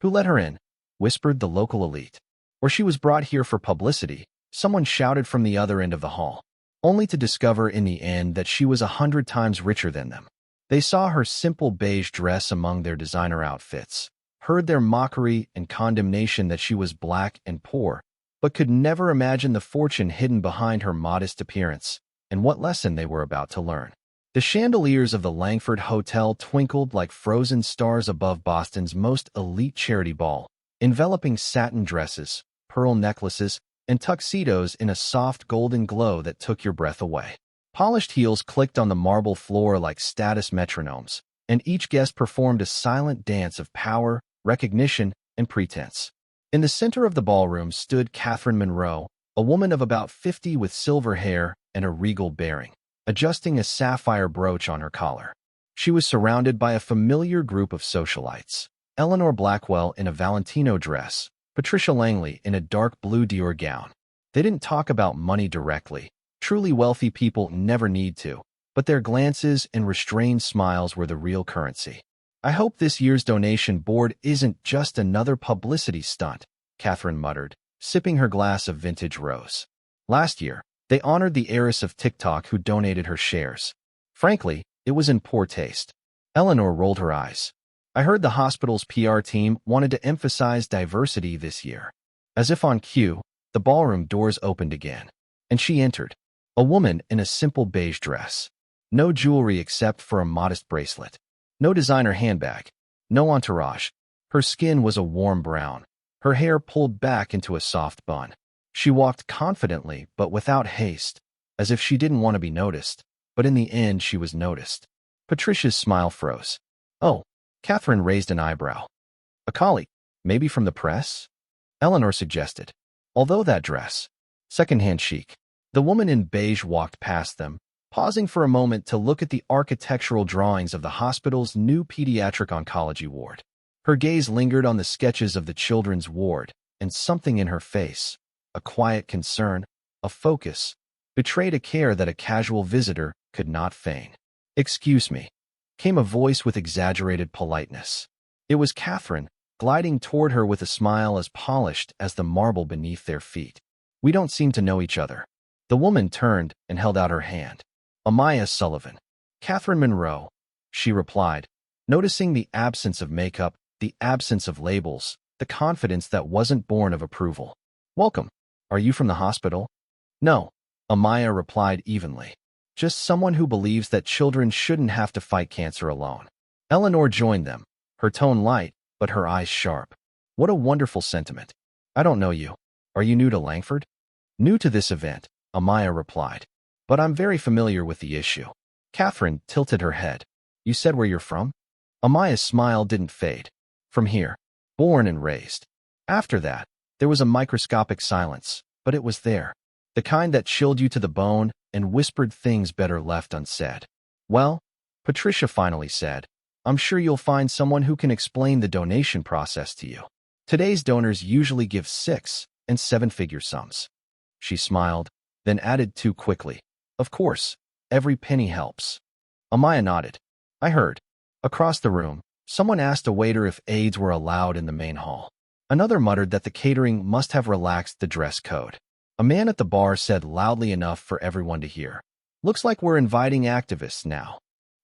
Who let her in? Whispered the local elite. Or she was brought here for publicity, someone shouted from the other end of the hall, only to discover in the end that she was 100 times richer than them. They saw her simple beige dress among their designer outfits, heard their mockery and condemnation that she was black and poor, but could never imagine the fortune hidden behind her modest appearance, and what lesson they were about to learn. The chandeliers of the Langford Hotel twinkled like frozen stars above Boston's most elite charity ball, enveloping satin dresses, pearl necklaces, and tuxedos in a soft golden glow that took your breath away. Polished heels clicked on the marble floor like status metronomes, and each guest performed a silent dance of power, recognition, and pretense. In the center of the ballroom stood Catherine Monroe, a woman of about 50 with silver hair and a regal bearing, adjusting a sapphire brooch on her collar. She was surrounded by a familiar group of socialites: Eleanor Blackwell in a Valentino dress, Patricia Langley in a dark blue Dior gown. They didn't talk about money directly. Truly wealthy people never need to, but their glances and restrained smiles were the real currency. "I hope this year's donation board isn't just another publicity stunt," Catherine muttered, sipping her glass of vintage rose. Last year, they honored the heiress of TikTok who donated her shares. Frankly, it was in poor taste. Eleanor rolled her eyes. "I heard the hospital's PR team wanted to emphasize diversity this year." As if on cue, the ballroom doors opened again, and she entered, a woman in a simple beige dress. No jewelry except for a modest bracelet. No designer handbag. No entourage. Her skin was a warm brown, her hair pulled back into a soft bun. She walked confidently but without haste, as if she didn't want to be noticed, but in the end she was noticed. Patricia's smile froze. "Oh," Catherine raised an eyebrow. "A colleague, maybe from the press?" Eleanor suggested. "Although that dress, secondhand chic." The woman in beige walked past them, pausing for a moment to look at the architectural drawings of the hospital's new pediatric oncology ward. Her gaze lingered on the sketches of the children's ward, and something in her face, a quiet concern, a focus, betrayed a care that a casual visitor could not feign. "Excuse me," came a voice with exaggerated politeness. It was Catherine, gliding toward her with a smile as polished as the marble beneath their feet. "We don't seem to know each other." The woman turned and held out her hand. "Amaya Sullivan." "Catherine Monroe," she replied, noticing the absence of makeup, the absence of labels, the confidence that wasn't born of approval. "Welcome. Are you from the hospital?" "No," Amaya replied evenly. "Just someone who believes that children shouldn't have to fight cancer alone." Eleanor joined them, her tone light, but her eyes sharp. "What a wonderful sentiment. I don't know you. Are you new to Langford?" "New to this event," Amaya replied, "but I'm very familiar with the issue." Catherine tilted her head. "You said where you're from?" Amaya's smile didn't fade. "From here. Born and raised." After that, there was a microscopic silence, but it was there. The kind that chilled you to the bone and whispered things better left unsaid. "Well," Patricia finally said, "I'm sure you'll find someone who can explain the donation process to you. Today's donors usually give 6- and 7-figure sums." She smiled, then added too quickly, "Of course, every penny helps." Amaya nodded. "I heard." Across the room, someone asked a waiter if aides were allowed in the main hall. Another muttered that the catering must have relaxed the dress code. A man at the bar said loudly enough for everyone to hear, "Looks like we're inviting activists now."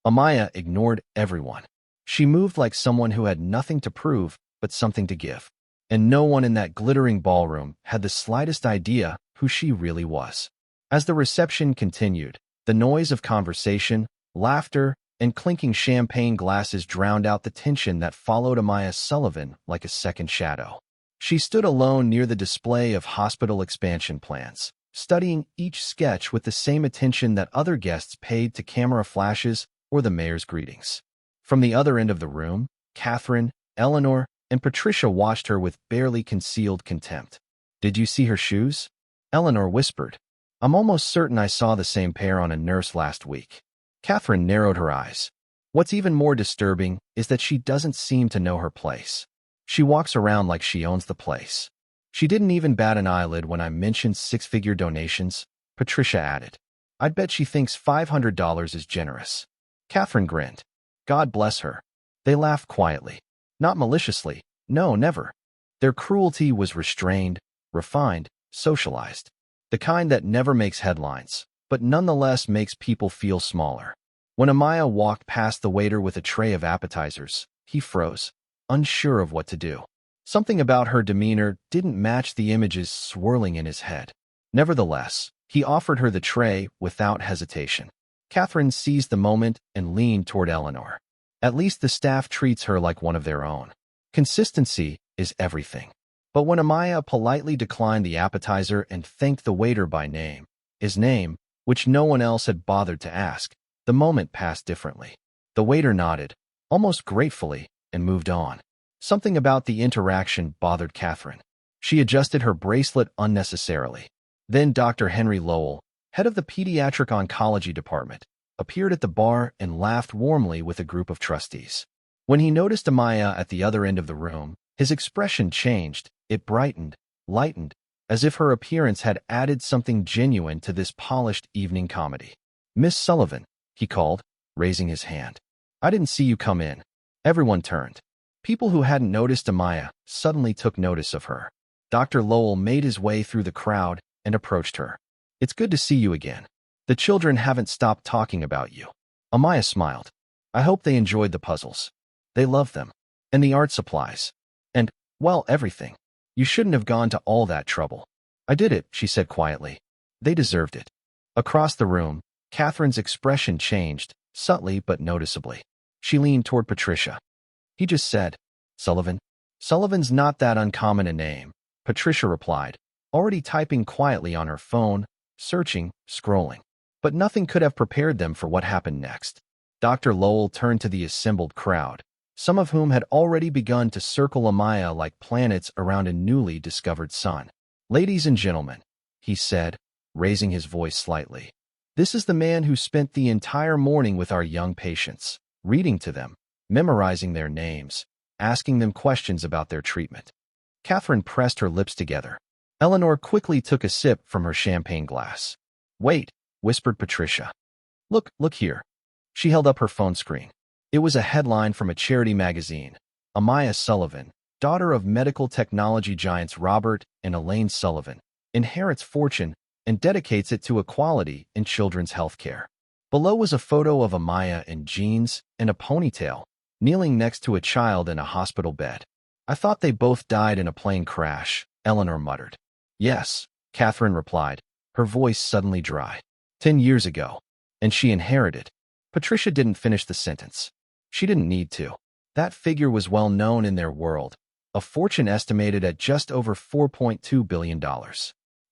Amaya ignored everyone. She moved like someone who had nothing to prove but something to give. And no one in that glittering ballroom had the slightest idea who she really was. As the reception continued, the noise of conversation, laughter, and clinking champagne glasses drowned out the tension that followed Amaya Sullivan like a second shadow. She stood alone near the display of hospital expansion plans, studying each sketch with the same attention that other guests paid to camera flashes or the mayor's greetings. From the other end of the room, Catherine, Eleanor, and Patricia watched her with barely concealed contempt. "Did you see her shoes?" Eleanor whispered. "I'm almost certain I saw the same pair on a nurse last week." Catherine narrowed her eyes. "What's even more disturbing is that she doesn't seem to know her place. She walks around like she owns the place." "She didn't even bat an eyelid when I mentioned 6-figure donations," Patricia added. "I'd bet she thinks $500 is generous." Catherine grinned. "God bless her." They laughed quietly. Not maliciously, No, never. Their cruelty was restrained, refined, socialized. The kind that never makes headlines, but nonetheless makes people feel smaller. When Amaya walked past the waiter with a tray of appetizers, he froze, unsure of what to do. Something about her demeanor didn't match the images swirling in his head. Nevertheless, he offered her the tray without hesitation. Catherine seized the moment and leaned toward Eleanor. At least the staff treats her like one of their own. Consistency is everything. But when Amaya politely declined the appetizer and thanked the waiter by name, his name, which no one else had bothered to ask, the moment passed differently. The waiter nodded, almost gratefully, and moved on. Something about the interaction bothered Catherine. She adjusted her bracelet unnecessarily. Then Dr. Henry Lowell, head of the pediatric oncology department, appeared at the bar and laughed warmly with a group of trustees. When he noticed Amaya at the other end of the room, his expression changed. It brightened, lightened, as if her appearance had added something genuine to this polished evening comedy. "Miss Sullivan," he called, raising his hand. "I didn't see you come in." Everyone turned. People who hadn't noticed Amaya suddenly took notice of her. Dr. Lowell made his way through the crowd and approached her. "It's good to see you again. The children haven't stopped talking about you." Amaya smiled. "I hope they enjoyed the puzzles. They loved them. And the art supplies. And, well, everything. You shouldn't have gone to all that trouble." "I did it," she said quietly. "They deserved it." Across the room, Catherine's expression changed, subtly but noticeably. She leaned toward Patricia. "He just said, Sullivan." "Sullivan's not that uncommon a name," Patricia replied, already typing quietly on her phone, searching, scrolling. But nothing could have prepared them for what happened next. Dr. Lowell turned to the assembled crowd, some of whom had already begun to circle Amaya like planets around a newly discovered sun. "Ladies and gentlemen," he said, raising his voice slightly, "this is the man who spent the entire morning with our young patients, reading to them, memorizing their names, asking them questions about their treatment." Catherine pressed her lips together. Eleanor quickly took a sip from her champagne glass. "Wait," whispered Patricia. Look here." She held up her phone screen. It was a headline from a charity magazine. "Amaya Sullivan, daughter of medical technology giants Robert and Elaine Sullivan, inherits fortune and dedicates it to equality in children's health care." Below was a photo of Amaya in jeans and a ponytail, kneeling next to a child in a hospital bed. "I thought they both died in a plane crash," Eleanor muttered. "Yes," Catherine replied, her voice suddenly dry. 10 years ago. And she inherited." Patricia didn't finish the sentence. She didn't need to. That figure was well known in their world, a fortune estimated at just over $4.2 billion.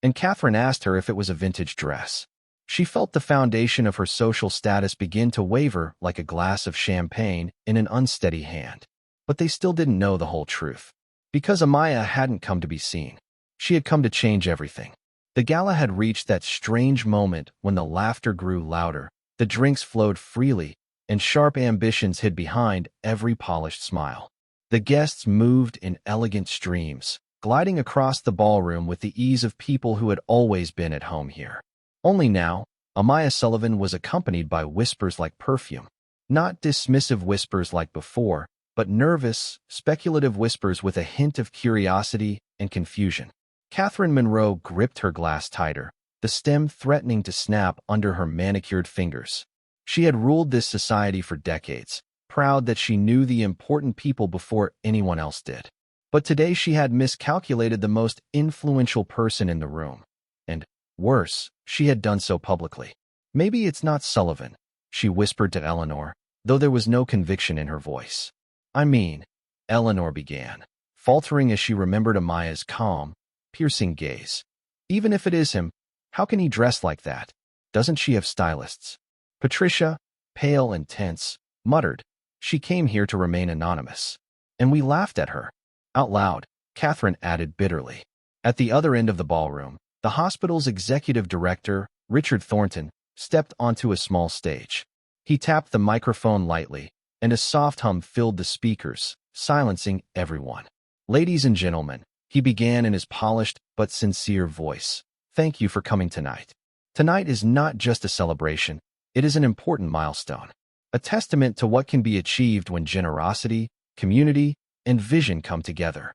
And Catherine asked her if it was a vintage dress. She felt the foundation of her social status begin to waver like a glass of champagne in an unsteady hand. But they still didn't know the whole truth. Because Amaya hadn't come to be seen. She had come to change everything. The gala had reached that strange moment when the laughter grew louder, the drinks flowed freely, and sharp ambitions hid behind every polished smile. The guests moved in elegant streams, gliding across the ballroom with the ease of people who had always been at home here. Only now, Amaya Sullivan was accompanied by whispers like perfume. Not dismissive whispers like before, but nervous, speculative whispers with a hint of curiosity and confusion. Catherine Monroe gripped her glass tighter, the stem threatening to snap under her manicured fingers. She had ruled this society for decades, proud that she knew the important people before anyone else did. But today she had miscalculated the most influential person in the room. And, worse, she had done so publicly. "Maybe it's not Sullivan," she whispered to Eleanor, though there was no conviction in her voice. "I mean," Eleanor began, faltering as she remembered Amaya's calm, piercing gaze. "Even if it is him, how can he dress like that? Doesn't she have stylists?" Patricia, pale and tense, muttered, "She came here to remain anonymous. And we laughed at her." Out loud, Catherine added bitterly. At the other end of the ballroom, the hospital's executive director, Richard Thornton, stepped onto a small stage. He tapped the microphone lightly, and a soft hum filled the speakers, silencing everyone. "Ladies and gentlemen," he began in his polished but sincere voice, "thank you for coming tonight. Tonight is not just a celebration, it is an important milestone, a testament to what can be achieved when generosity, community, and vision come together.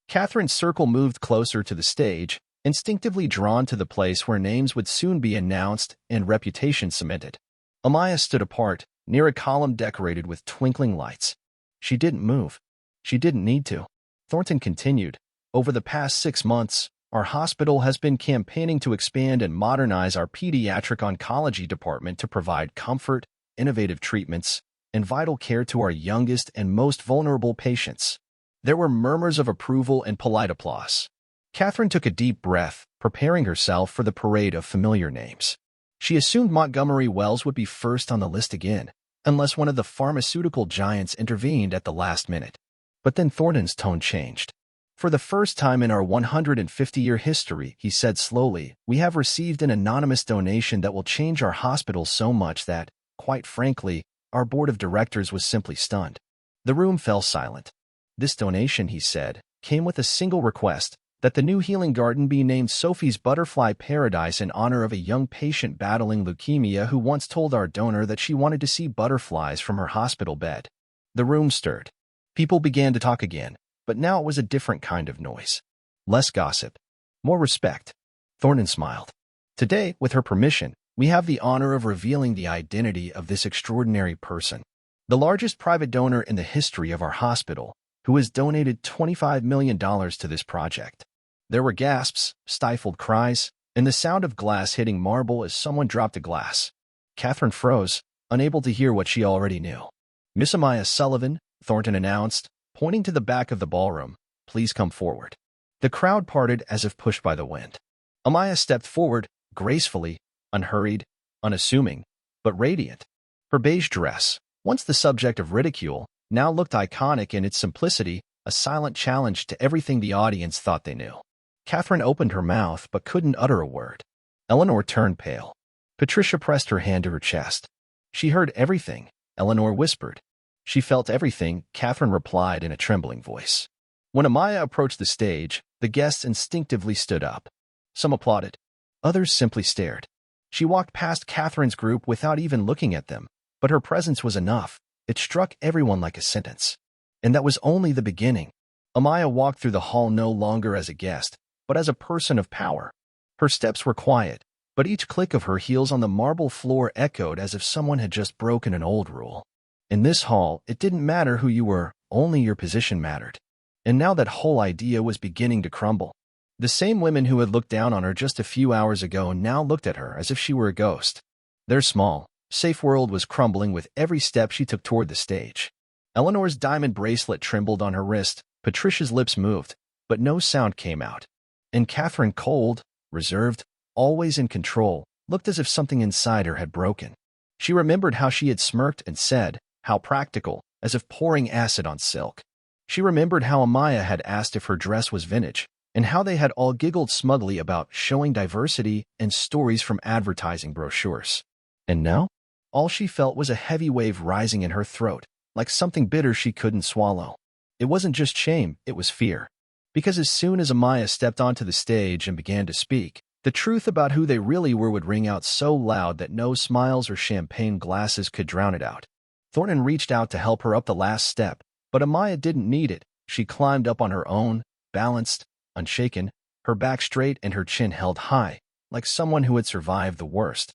Catherine's circle moved closer to the stage, instinctively drawn to the place where names would soon be announced and reputation cemented. Amaya stood apart, near a column decorated with twinkling lights. She didn't move. She didn't need to. Thornton continued, "Over the past 6 months, our hospital has been campaigning to expand and modernize our pediatric oncology department to provide comfort, innovative treatments, and vital care to our youngest and most vulnerable patients." There were murmurs of approval and polite applause. Catherine took a deep breath, preparing herself for the parade of familiar names. She assumed Montgomery Wells would be first on the list again, unless one of the pharmaceutical giants intervened at the last minute. But then Thornton's tone changed. "For the first time in our 150-year history," he said slowly, "we have received an anonymous donation that will change our hospital so much that, quite frankly, our board of directors was simply stunned." The room fell silent. "This donation," he said, "came with a single request, that the new healing garden be named Sophie's Butterfly Paradise in honor of a young patient battling leukemia who once told our donor that she wanted to see butterflies from her hospital bed." The room stirred. People began to talk again, but now it was a different kind of noise. Less gossip, more respect. Thornton smiled. "Today, with her permission, we have the honor of revealing the identity of this extraordinary person, the largest private donor in the history of our hospital, who has donated $25 million to this project." There were gasps, stifled cries, and the sound of glass hitting marble as someone dropped a glass. Catherine froze, unable to hear what she already knew. "Miss Amaya Sullivan," Thornton announced, pointing to the back of the ballroom, "please come forward." The crowd parted as if pushed by the wind. Amaya stepped forward, gracefully, unhurried, unassuming, but radiant. Her beige dress, once the subject of ridicule, now looked iconic in its simplicity, a silent challenge to everything the audience thought they knew. Catherine opened her mouth but couldn't utter a word. Eleanor turned pale. Patricia pressed her hand to her chest. "She heard everything," Eleanor whispered. "She felt everything," Catherine replied in a trembling voice. When Amaya approached the stage, the guests instinctively stood up. Some applauded. Others simply stared. She walked past Catherine's group without even looking at them, but her presence was enough. It struck everyone like a sentence. And that was only the beginning. Amaya walked through the hall no longer as a guest, but as a person of power. Her steps were quiet, but each click of her heels on the marble floor echoed as if someone had just broken an old rule. In this hall, it didn't matter who you were, only your position mattered. And now that whole idea was beginning to crumble. The same women who had looked down on her just a few hours ago now looked at her as if she were a ghost. Their small, safe world was crumbling with every step she took toward the stage. Eleanor's diamond bracelet trembled on her wrist, Patricia's lips moved, but no sound came out. And Catherine, cold, reserved, always in control, looked as if something inside her had broken. She remembered how she had smirked and said, how practical, as if pouring acid on silk. She remembered how Amaya had asked if her dress was vintage, and how they had all giggled smugly about showing diversity and stories from advertising brochures. And now? All she felt was a heavy wave rising in her throat, like something bitter she couldn't swallow. It wasn't just shame, it was fear. Because as soon as Amaya stepped onto the stage and began to speak, the truth about who they really were would ring out so loud that no smiles or champagne glasses could drown it out. Thornton reached out to help her up the last step, but Amaya didn't need it. She climbed up on her own, balanced, unshaken, her back straight and her chin held high, like someone who had survived the worst.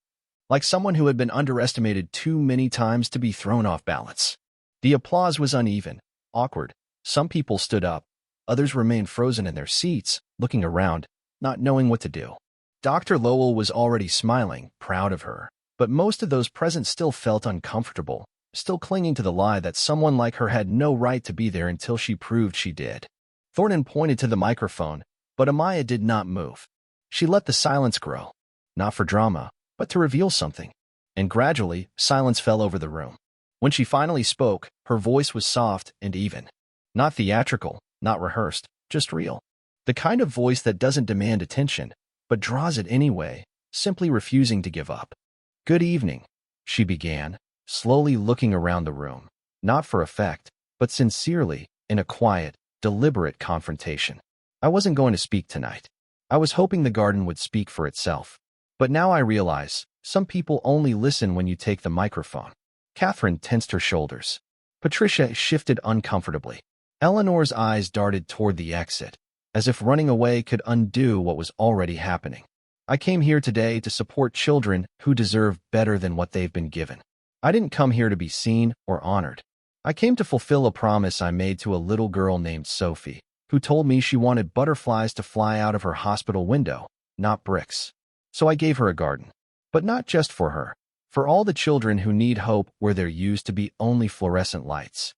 Like someone who had been underestimated too many times to be thrown off balance. The applause was uneven, awkward. Some people stood up. Others remained frozen in their seats, looking around, not knowing what to do. Dr. Lowell was already smiling, proud of her, but most of those present still felt uncomfortable, still clinging to the lie that someone like her had no right to be there until she proved she did. Thornton pointed to the microphone, but Amaya did not move. She let the silence grow, not for drama, but to reveal something. And gradually, silence fell over the room. When she finally spoke, her voice was soft and even. Not theatrical, not rehearsed, just real. The kind of voice that doesn't demand attention, but draws it anyway, simply refusing to give up. "Good evening," she began, slowly looking around the room, not for effect, but sincerely, in a quiet, deliberate confrontation. "I wasn't going to speak tonight. I was hoping the garden would speak for itself. But now I realize, some people only listen when you take the microphone." Catherine tensed her shoulders. Patricia shifted uncomfortably. Eleanor's eyes darted toward the exit, as if running away could undo what was already happening. I came here today to support children who deserve better than what they've been given. I didn't come here to be seen or honored. I came to fulfill a promise I made to a little girl named Sophie, who told me she wanted butterflies to fly out of her hospital window, not bricks. So I gave her a garden. But not just for her. For all the children who need hope where there used to be only fluorescent lights.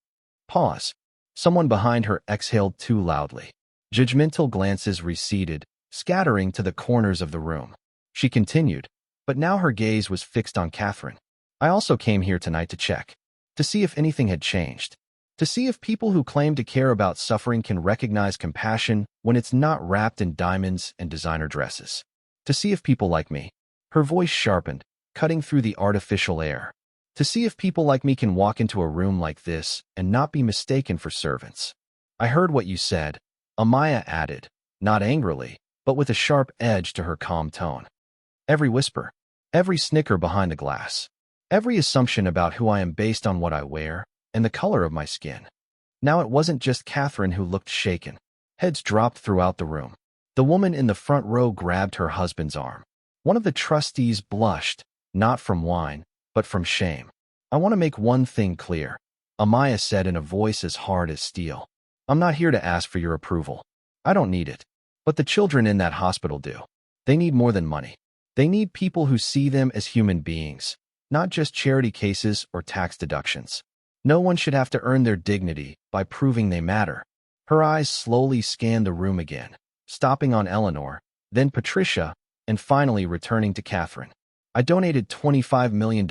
Pause. Someone behind her exhaled too loudly. Judgmental glances receded, scattering to the corners of the room. She continued, but now her gaze was fixed on Catherine. I also came here tonight to check. To see if anything had changed. To see if people who claim to care about suffering can recognize compassion when it's not wrapped in diamonds and designer dresses. To see if people like me. Her voice sharpened, cutting through the artificial air. To see if people like me can walk into a room like this and not be mistaken for servants. I heard what you said, Amaya added, not angrily, but with a sharp edge to her calm tone. Every whisper, every snicker behind the glass, every assumption about who I am based on what I wear and the color of my skin. Now it wasn't just Catherine who looked shaken. Heads dropped throughout the room. The woman in the front row grabbed her husband's arm. One of the trustees blushed, not from wine, but from shame. I want to make one thing clear, Amaya said in a voice as hard as steel. I'm not here to ask for your approval. I don't need it. But the children in that hospital do. They need more than money. They need people who see them as human beings, not just charity cases or tax deductions. No one should have to earn their dignity by proving they matter. Her eyes slowly scanned the room again, stopping on Eleanor, then Patricia, and finally returning to Catherine. I donated $25 million,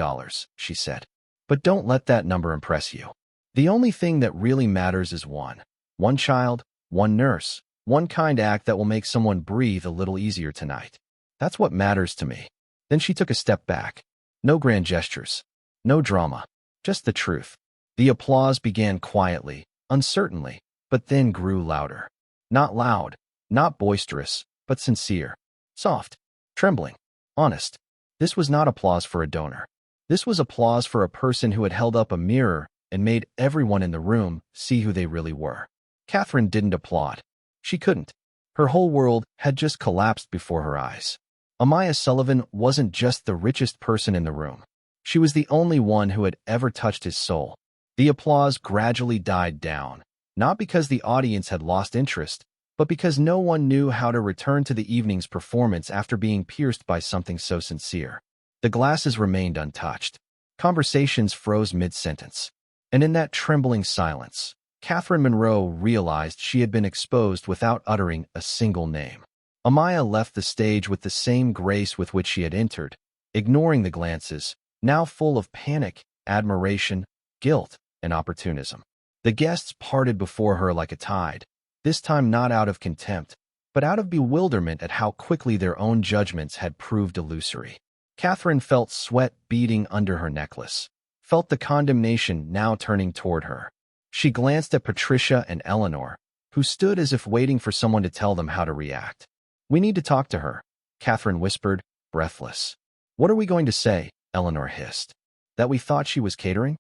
she said. But don't let that number impress you. The only thing that really matters is one. One child, one nurse, one kind act that will make someone breathe a little easier tonight. That's what matters to me. Then she took a step back. No grand gestures. No drama. Just the truth. The applause began quietly, uncertainly, but then grew louder. Not loud, not boisterous, but sincere. Soft. Trembling. Honest. This was not applause for a donor. This was applause for a person who had held up a mirror and made everyone in the room see who they really were. Catherine didn't applaud. She couldn't. Her whole world had just collapsed before her eyes. Amaya Sullivan wasn't just the richest person in the room. She was the only one who had ever touched his soul. The applause gradually died down, not because the audience had lost interest, but because no one knew how to return to the evening's performance after being pierced by something so sincere. The glasses remained untouched. Conversations froze mid-sentence. And in that trembling silence, Catherine Monroe realized she had been exposed without uttering a single name. Amaya left the stage with the same grace with which she had entered, ignoring the glances, now full of panic, admiration, guilt, and opportunism. The guests parted before her like a tide, this time not out of contempt, but out of bewilderment at how quickly their own judgments had proved illusory. Catherine felt sweat beading under her necklace, felt the condemnation now turning toward her. She glanced at Patricia and Eleanor, who stood as if waiting for someone to tell them how to react. We need to talk to her, Catherine whispered, breathless. What are we going to say? Eleanor hissed. That we thought she was catering?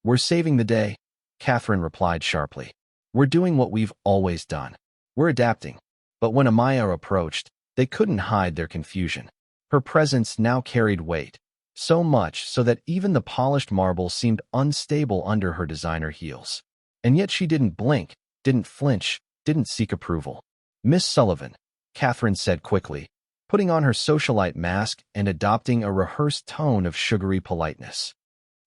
We're saving the day, Catherine replied sharply. We're doing what we've always done. We're adapting. But when Amaya approached, they couldn't hide their confusion. Her presence now carried weight, so much so that even the polished marble seemed unstable under her designer heels. And yet she didn't blink, didn't flinch, didn't seek approval. Miss Sullivan, Catherine said quickly, putting on her socialite mask and adopting a rehearsed tone of sugary politeness.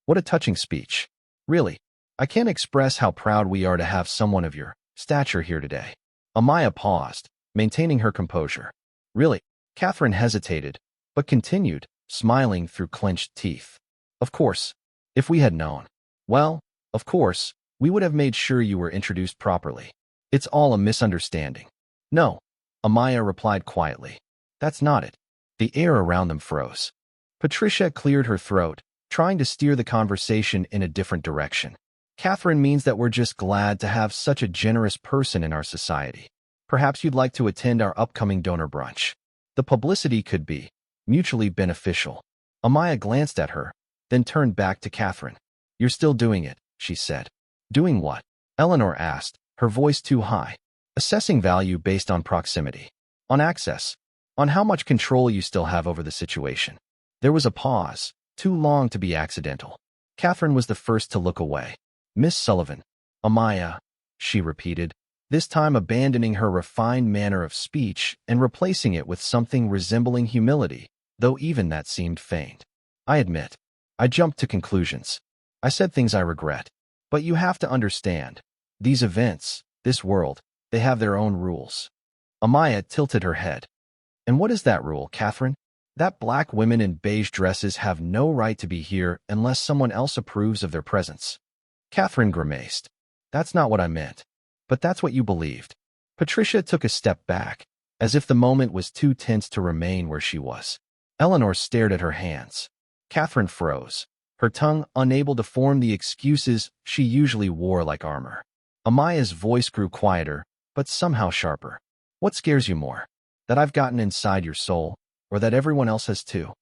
What a touching speech. Really, I can't express how proud we are to have someone of your stature here today. Amaya paused, maintaining her composure. Really, Catherine hesitated, but continued, smiling through clenched teeth. Of course, if we had known. Well, of course, we would have made sure you were introduced properly. It's all a misunderstanding. No, Amaya replied quietly. That's not it. The air around them froze. Patricia cleared her throat, trying to steer the conversation in a different direction. Catherine means that we're just glad to have such a generous person in our society. Perhaps you'd like to attend our upcoming donor brunch. The publicity could be mutually beneficial. Amaya glanced at her, then turned back to Catherine. You're still doing it, she said. Doing what? Eleanor asked, her voice too high, assessing value based on proximity, on access, on how much control you still have over the situation. There was a pause, too long to be accidental. Catherine was the first to look away. Miss Sullivan. Amaya, she repeated, this time abandoning her refined manner of speech and replacing it with something resembling humility, though even that seemed faint. I admit, I jumped to conclusions. I said things I regret. But you have to understand, these events, this world, they have their own rules. Amaya tilted her head. And what is that rule, Catherine? That black women in beige dresses have no right to be here unless someone else approves of their presence. Catherine grimaced. That's not what I meant. But that's what you believed. Patricia took a step back, as if the moment was too tense to remain where she was. Eleanor stared at her hands. Catherine froze, her tongue unable to form the excuses she usually wore like armor. Amaya's voice grew quieter, but somehow sharper. What scares you more? That I've gotten inside your soul, or that everyone else has too?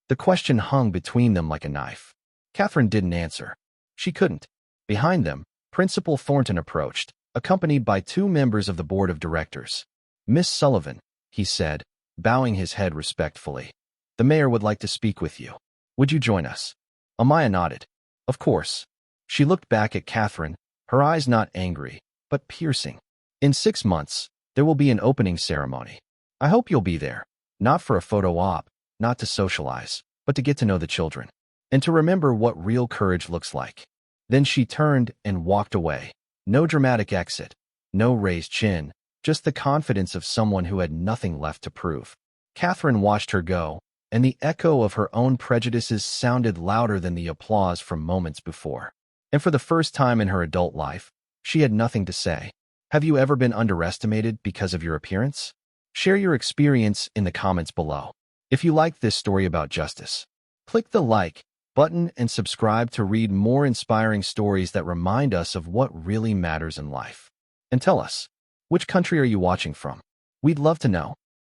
The question hung between them like a knife. Catherine didn't answer. She couldn't. Behind them, Principal Thornton approached, accompanied by 2 members of the board of directors. Miss Sullivan, he said, bowing his head respectfully. The mayor would like to speak with you. Would you join us? Amaya nodded. Of course. She looked back at Catherine, her eyes not angry, but piercing. In 6 months, there will be an opening ceremony. I hope you'll be there, not for a photo op, not to socialize, but to get to know the children, and to remember what real courage looks like. Then she turned and walked away. No dramatic exit, no raised chin, just the confidence of someone who had nothing left to prove. Catherine watched her go, and the echo of her own prejudices sounded louder than the applause from moments before. And for the first time in her adult life, she had nothing to say. Have you ever been underestimated because of your appearance? Share your experience in the comments below. If you liked this story about justice, click the like button and subscribe to read more inspiring stories that remind us of what really matters in life. And tell us, which country are you watching from? We'd love to know.